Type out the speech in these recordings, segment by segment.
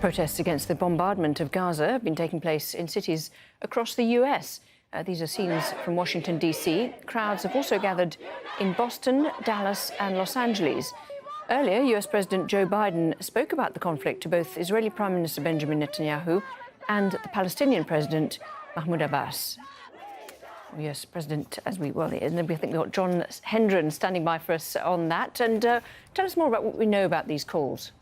Protests against the bombardment of Gaza have been taking place in cities across the US. These are scenes from Washington, D.C. Crowds have also gathered in Boston, Dallas and Los Angeles. Earlier, US President Joe Biden spoke about the conflict to both Israeli Prime Minister Benjamin Netanyahu and the Palestinian President Mahmoud Abbas. US President, I think we've got John Hendren standing by for us on that. And tell us more about what we know about these calls.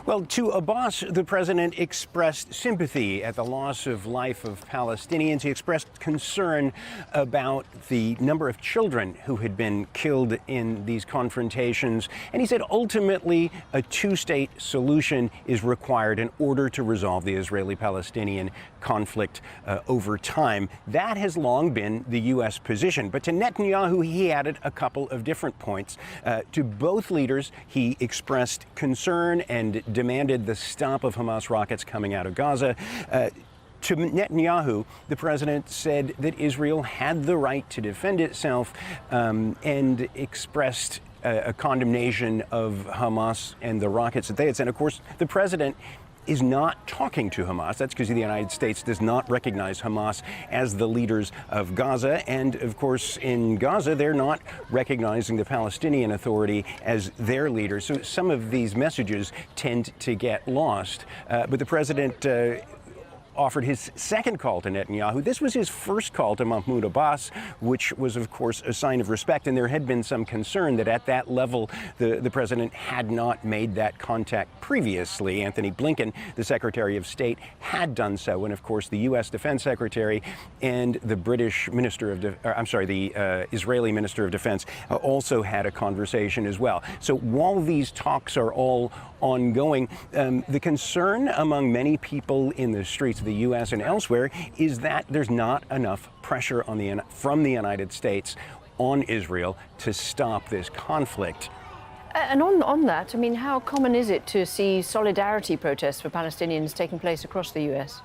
Well, to Abbas, the president expressed sympathy at the loss of life of Palestinians. He expressed concern about the number of children who had been killed in these confrontations. And he said ultimately a two-state solution is required in order to resolve the Israeli-Palestinian conflict over time. That has long been the U.S. position. But to Netanyahu, he added a couple of different points. To both leaders, he expressed concern and demanded the stop of Hamas rockets coming out of Gaza. To Netanyahu, the president said that Israel had the right to defend itself and expressed a condemnation of Hamas and the rockets that they had sent. Of course, the president is not talking to Hamas. That's because the United States does not recognize Hamas as the leaders of Gaza. And of course, in Gaza, they're not recognizing the Palestinian Authority as their leaders. So some of these messages tend to get lost. But the president offered his second call to Netanyahu. This was his first call to Mahmoud Abbas, which was, of course, a sign of respect. And there had been some concern that at that level, the president had not made that contact previously. Anthony Blinken, the Secretary of State, had done so. And of course, the U.S. Defense Secretary and the British Minister of, the Israeli Minister of Defense also had a conversation as well. So while these talks are all ongoing, the concern among many people in the streets of the U.S. and elsewhere is that there's not enough pressure from the United States on Israel to stop this conflict. And on that, I mean, how common is it to see solidarity protests for Palestinians taking place across the U.S.?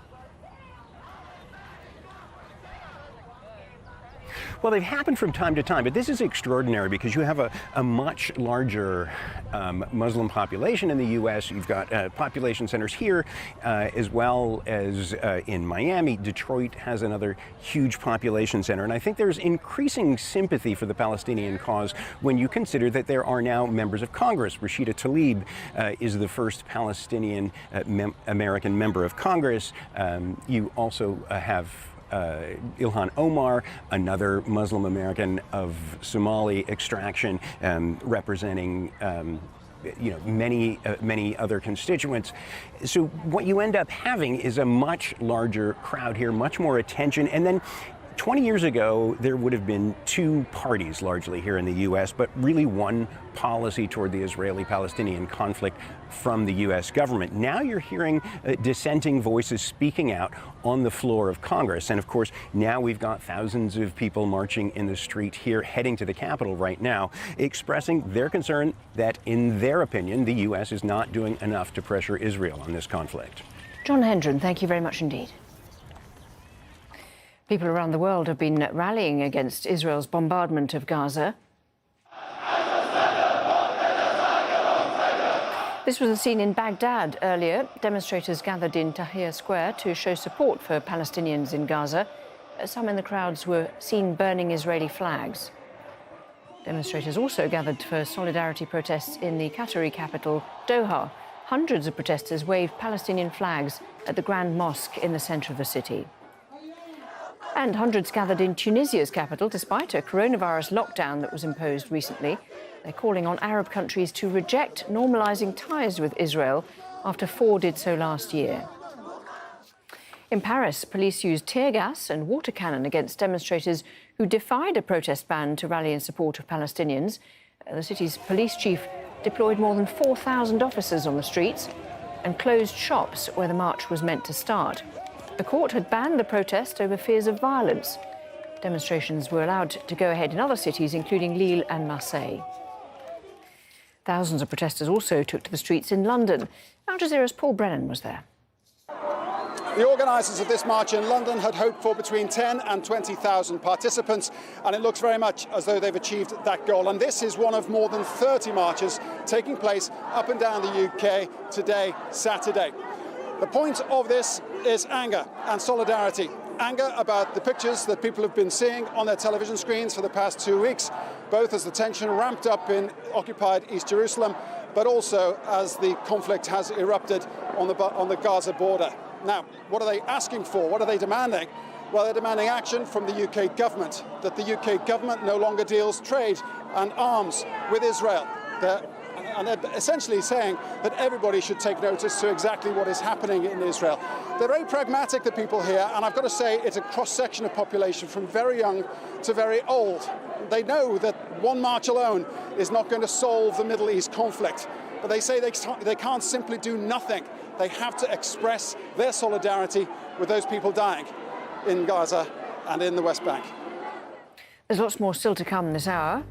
Well, they've happened from time to time, but this is extraordinary because you have a much larger Muslim population in the U.S. You've got population centers here as well as in Miami. Detroit has another huge population center. And I think there's increasing sympathy for the Palestinian cause when you consider that there are now members of Congress. Rashida Tlaib is the first Palestinian American member of Congress. You also have Ilhan Omar, another Muslim American of Somali extraction, representing many other constituents. So what you end up having is a much larger crowd here, much more attention. And then 20 years ago, there would have been two parties largely here in the U.S., but really one policy toward the Israeli-Palestinian conflict from the U.S. government. Now you're hearing dissenting voices speaking out on the floor of Congress. And of course, now we've got thousands of people marching in the street here, heading to the Capitol right now, expressing their concern that, in their opinion, the U.S. is not doing enough to pressure Israel on this conflict. John Hendren, thank you very much indeed. People around the world have been rallying against Israel's bombardment of Gaza. This was a scene in Baghdad earlier. Demonstrators gathered in Tahrir Square to show support for Palestinians in Gaza. Some in the crowds were seen burning Israeli flags. Demonstrators also gathered for solidarity protests in the Qatari capital, Doha. Hundreds of protesters waved Palestinian flags at the Grand Mosque in the centre of the city. And hundreds gathered in Tunisia's capital despite a coronavirus lockdown that was imposed recently. They're calling on Arab countries to reject normalising ties with Israel after 4 did so last year. In Paris, police used tear gas and water cannon against demonstrators who defied a protest ban to rally in support of Palestinians. The city's police chief deployed more than 4,000 officers on the streets and closed shops where the march was meant to start. The court had banned the protest over fears of violence. Demonstrations were allowed to go ahead in other cities, including Lille and Marseille. Thousands of protesters also took to the streets in London. Al Jazeera's Paul Brennan was there. The organisers of this march in London had hoped for between 10 and 20,000 participants, and it looks very much as though they've achieved that goal. And this is one of more than 30 marches taking place up and down the UK today, Saturday. The point of this is anger and solidarity. Anger about the pictures that people have been seeing on their television screens for the past 2 weeks, both as the tension ramped up in occupied East Jerusalem, but also as the conflict has erupted on the Gaza border. Now, what are they asking for? What are they demanding? Well, they're demanding action from the UK government, that the UK government no longer deals trade and arms with Israel. And they're essentially saying that everybody should take notice to exactly what is happening in Israel. They're very pragmatic, the people here, and I've got to say it's a cross-section of population from very young to very old. They know that one march alone is not going to solve the Middle East conflict, but they say they can't simply do nothing. They have to express their solidarity with those people dying in Gaza and in the West Bank. There's lots more still to come this hour.